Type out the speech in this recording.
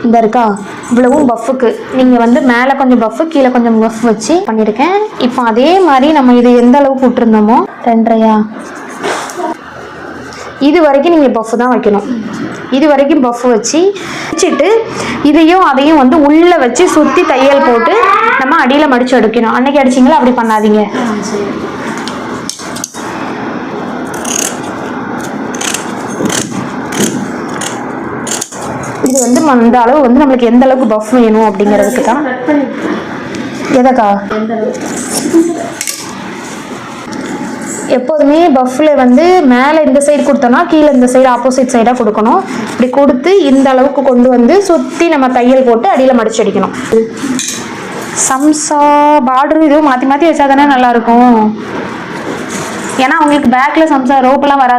இந்த இருக்கா இவ்வளவும் பஃப்புக்கு நீங்கள் வந்து மேலே கொஞ்சம் பஃப்பு கீழே கொஞ்சம் பஃப் வச்சு பண்ணியிருக்கேன். இப்போ அதே மாதிரி நம்ம இது எந்த அளவுக்கு விட்டுருந்தோமோ 2.5 இது வரைக்கும் நீங்கள் பஃப் தான் வைக்கணும். இது வரைக்கும் பஃப் வச்சுட்டு இதையும் அதையும் வந்து உள்ளே வச்சு சுற்றி தையல் போட்டு நம்ம அடியில் மடித்து எடுக்கணும். அன்னைக்கு அடிச்சிங்களா, அப்படி பண்ணாதீங்க. இது வந்து அந்த அளவு வந்து நம்மளுக்கு எந்த அளவுக்கு பஃப் வேணும் அப்படிங்கிறதுக்கு தான். எதக்கா எப்போதுமே பஃப்ல வந்து மேலே இந்த சைடு கொடுத்தோம்னா கீழே இந்த சைடு ஆப்போசிட் சைடாக கொடுக்கணும். இப்படி கொடுத்து இந்த அளவுக்கு கொண்டு வந்து சுற்றி நம்ம தையல் போட்டு அடியில் மடிச்சு அடிக்கணும். சம்சா பார்டர் இதுவும் மாற்றி மாற்றி வச்சா தானே நல்லாயிருக்கும். ஏன்னா உங்களுக்கு பேக்கில் சம்சா ரோப்பெல்லாம் வராது.